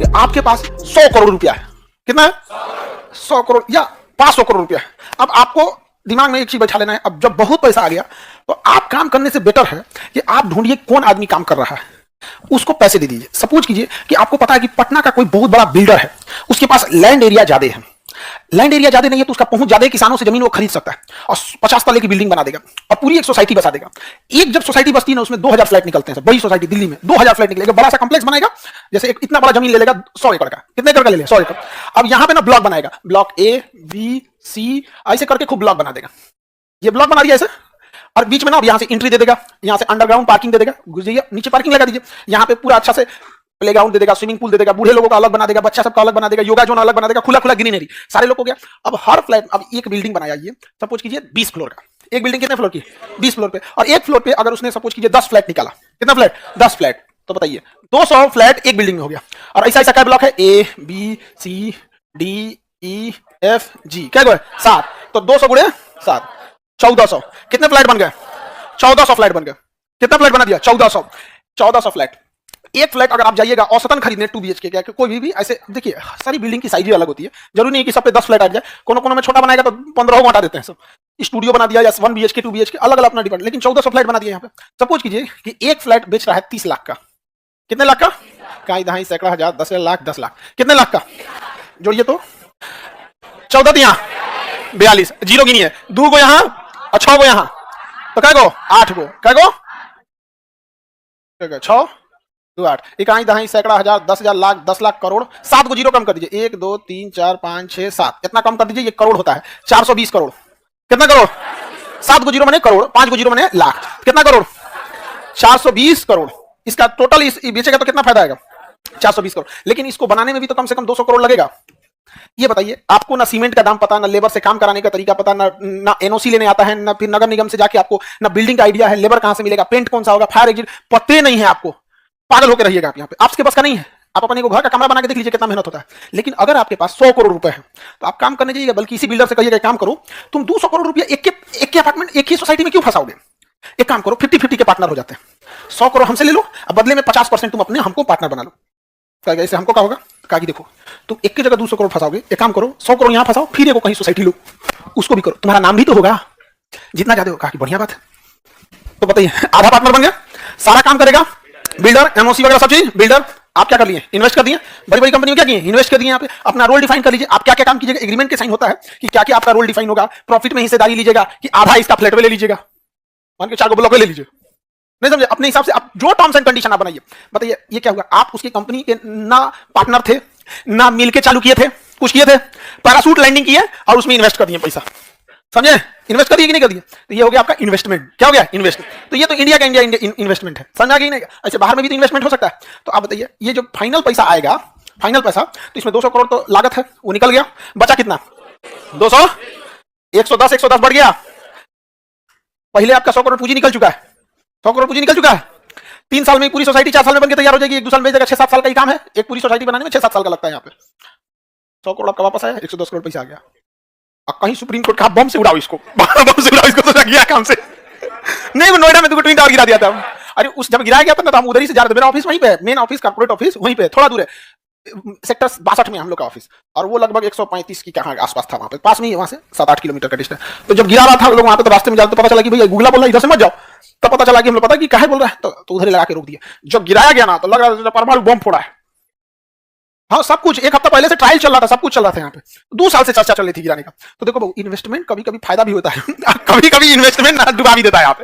कि आपके पास 100 करोड़ रुपया है। कितना है? 100 करोड़ या 500 करोड़ रुपया है। अब आपको दिमाग में एक चीज बैठा लेना है, अब जब बहुत पैसा आ गया तो आप काम करने से बेटर है कि आप ढूंढिए कौन आदमी काम कर रहा है, उसको पैसे दे दीजिए। सपोज कीजिए कि आपको पता है कि पटना का कोई बहुत बड़ा बिल्डर है, उसके पास लैंड एरिया ज्यादा है, लैंड एरिया ज्यादा नहीं है तो उसका पहुंच ज्यादा है, किसानों से जमीन वो खरीद सकता है और 50 तले की बिल्डिंग बना देगा और पूरी एक सोसाइटी बसा देगा। एक जब सोसाइटी बसती है ना, उसमें 2000 फ्लैट निकलते हैं। बड़ी सोसाइटी दिल्ली में 2000 फ्लैट निकलेगा, बड़ा सा कॉम्प्लेक्स बनाएगा, जैसे एक इतना बड़ा जमीन ले लेगा 100 एकड़ का। कितने एकड़ का ले लेगा? 100 एकड़। अब यहां पे ना ब्लॉक बनाएगा, ब्लॉक ए बी सी ऐसे करके खूब ब्लॉक बना देगा। ये ब्लॉक बना दिया ऐसे, और बीच में ना अब यहां से एंट्री दे देगा, यहां से अंडरग्राउंड पार्किंग दे देगा, गुजरिए नीचे पार्किंग लगा दीजिए, यहां पे पूरा अच्छा से प्लेग्राउंड दे देगा, स्विमिंग पूल दे देगा, बूढ़े लोगों का अलग बना देगा, बच्चा सबका अलग बना देगा, योगा जोन अलग बना देगा, खुला खुला ग्रीनरी सारे लोग हो गया। अब हर फ्लैट, अब एक बिल्डिंग बनाया, ये सपोज कीजिए 20 फ्लोर का, एक बिल्डिंग कितने फ्लोर की? 20 फ्लोर पे, और एक फ्लोर पे अगर उसने सपोज कीजिए 10 फ्लैट निकाला, कितना फ्लैट? 10 फ्लैट, तो बताइए 200 फ्लैट एक बिल्डिंग में हो गया। और ऐसा ऐसा क्या ब्लॉक है? A B C D E F G, क्या है? 7, तो 200 गुणे 7, 1400। कितने फ्लैट बन गए? 1400 फ्लैट बन गए। कितना फ्लैट बना दिया? 1400 फ्लैट। एक फ्लैट अगर आप जाइएगा औसतन खरीदने 2 BHK क्या, कोई भी ऐसे देखिए, सारी बिल्डिंग की साइज अलग होती है, जरूरी नहीं कि सब पे 10 फ्लैट आ जाए, कोनो कोनो में छोटा बनाएगा तो 15 को हटा देते हैं सब। स्टूडियो बना दिया या 1 BHK 2 BHK अलग अलग अपना डिपेंड, लेकिन 1400 फ्लैट बना दिया यहाँ पे। सपोज कीजिए कि एक फ्लैट बेच रहा है 30 लाख का। कितने लाख का? कहीं दहाई सैकड़ा हजार 10 लाख 10 लाख, कितने लाख का? जोड़िए तो 14 यहाँ 42, जीरो गिनी है, 2 को यहाँ और 6 को यहाँ, तो क्या गो? 8 को, क्या गो? 6 2 8, इकाई दहाई सैकड़ा हजार 10,000 लाख 10 लाख करोड़। 7 को जीरो कम कर दीजिए, 1 2 3 4 5 6 7, इतना कम कर दीजिए, ये करोड़ होता है। 420 करोड़। कितना करोड़? 7 को जीरो माने करोड़, 5 को जीरो माने लाख, कितना करोड़? 420 करोड़। इसका टोटल इस बेचेगा तो कितना फायदा आएगा? 420 करोड़। लेकिन इसको बनाने में भी तो कम से कम 200 करोड़ लगेगा। ये बताइए, आपको ना सीमेंट का दाम पता, ना लेबर से काम कराने का तरीका पता, ना एनओसी लेने आता है, ना फिर नगर निगम से जाके आपको ना बिल्डिंग का आइडिया है, लेबर कहां से मिलेगा, पेंट कौन सा होगा, फायर एग्जिट पते नहीं है आपको। पागल होकर रहिएगा आप यहाँ पे, आपके पास का नहीं है। आप अपने को घर का कमरा बना के देख लीजिए कितना मेहनत होता है। लेकिन अगर आपके पास 100 करोड़ रुपए है तो आप काम करने जाइएगा, बल्कि इसी बिल्डर से कहिएगा काम करो, तुम 200 करोड़ रुपया एक के अपार्टमेंट एक ही सोसाइटी में क्यों फंसाओगे? एक काम करो, 50-50 के पार्टनर हो जाते हैं। 100 करोड़ हमसे ले लो, अब बदले में 50% तुम अपने हमको पार्टनर बना लो। क्या इससे हमको क्या होगा? कहा कि देखो तुम एक की जगह 200 करोड़ फंसाओगे, एक काम करो 100 करोड़ यहाँ फंसाओ, फिर एक कहीं सोसाइटी लो, उसको भी करो, तुम्हारा नाम भी तो होगा, जितना ज्यादा होगा। बढ़िया बात है। तो बताइए, आधा पार्टनर बन गया, सारा काम करेगा बिल्डर, एमओसी वगैरह सब चीज बिल्डर। आप क्या कर लिए? इन्वेस्ट कर दिए। बड़ी बड़ी कंपनी में क्या किए? इन्वेस्ट कर दिए। यहाँ पे अपना रोल डिफाइन कर लीजिए, आप क्या क्या काम कीजिएगा। एग्रीमेंट के साइन होता है कि क्या क्या आपका रोल डिफाइन होगा, प्रॉफिट में हिस्सेदारी लीजिएगा कि आधा इसका फ्लैट में ले लीजिएगा, मान के 4 को ब्लॉक ले लीजिए, नहीं समझे? अपने हिसाब से आप जो टर्म्स एंड कंडीशन आप बनाइए। बताइए ये क्या हुआ? आप उसकी कंपनी के ना पार्टनर थे, ना मिल के चालू किए थे, कुछ किए थे, पैराशूट लैंडिंग किए और उसमें इन्वेस्ट कर दिए पैसा। समझे? इन्वेस्ट कर दिए कि नहीं कर दिए? तो ये हो गया आपका इन्वेस्टमेंट। क्या हो गया? इन्वेस्टमेंट। तो ये तो इंडिया का इंडिया इन्वेस्टमेंट है, समझ आ गई नहीं? ऐसे बाहर में भी तो इन्वेस्टमेंट हो सकता है। तो आप बताइए, ये जो फाइनल पैसा आएगा, फाइनल पैसा, तो इसमें 200 करोड़ तो लागत है, वो निकल गया, बचा कितना? 200, 110 बढ़ गया। पहले आपका 100 करोड़ पूंजी निकल चुका है, 100 करोड़ पूंजी निकल चुका है। 3 साल में पूरी सोसाइटी 4 साल में बनकर तैयार हो जाएगी, 1-2 साल में 6-7 साल का ही काम है। एक पूरी सोसाइटी बनाने में 6-7 साल का लगता है। यहाँ पे 100 करोड़ आपका वापस आया, 110 करोड़ पैसा आ गया। अब कहीं सुप्रीम कोर्ट कहा बम से उड़ाओ इसको, बम से उड़ाओ इसको, तो गया काम से। नहीं, नोएडा में तो ट्विन टावर गिरा दिया था। अरे उस जब गिराया गया था ना, तो हम उधर ही से जा रहे थे। मेरा ऑफिस वहीं पे है, मेन ऑफिस, कॉर्पोरेट ऑफिस वहीं पे, थोड़ा दूर है, सेक्टर 62 में हम लोग का ऑफिस, और वो लगभग 135 की कहाँ आसपास था, वहां पे पास में ही, वहां से 7-8 किलोमीटर का डिस्टेंस। तो जब गिरा रहा था लोग वहां पे, तो रास्ते में जाते तो पता चला कि भैया गुगला बोल रहा है, इधर से मत जाओ। तब पता चला कि हम लोग पता कि काहे बोल रहा है, तो उधर ही लगा के रोक दिया। जब गिराया गया ना, तो लग रहा था परमाणु बम फोड़ा है। हाँ, सब कुछ 1 हफ्ता पहले से ट्रायल चल रहा था, सब कुछ चल रहा था यहाँ पे, 2 साल से चर्चा चल रही थी गिराने का। तो देखो इन्वेस्टमेंट कभी कभी फायदा भी होता है, कभी कभी इन्वेस्टमेंट डुबा भी देता है यहाँ पे।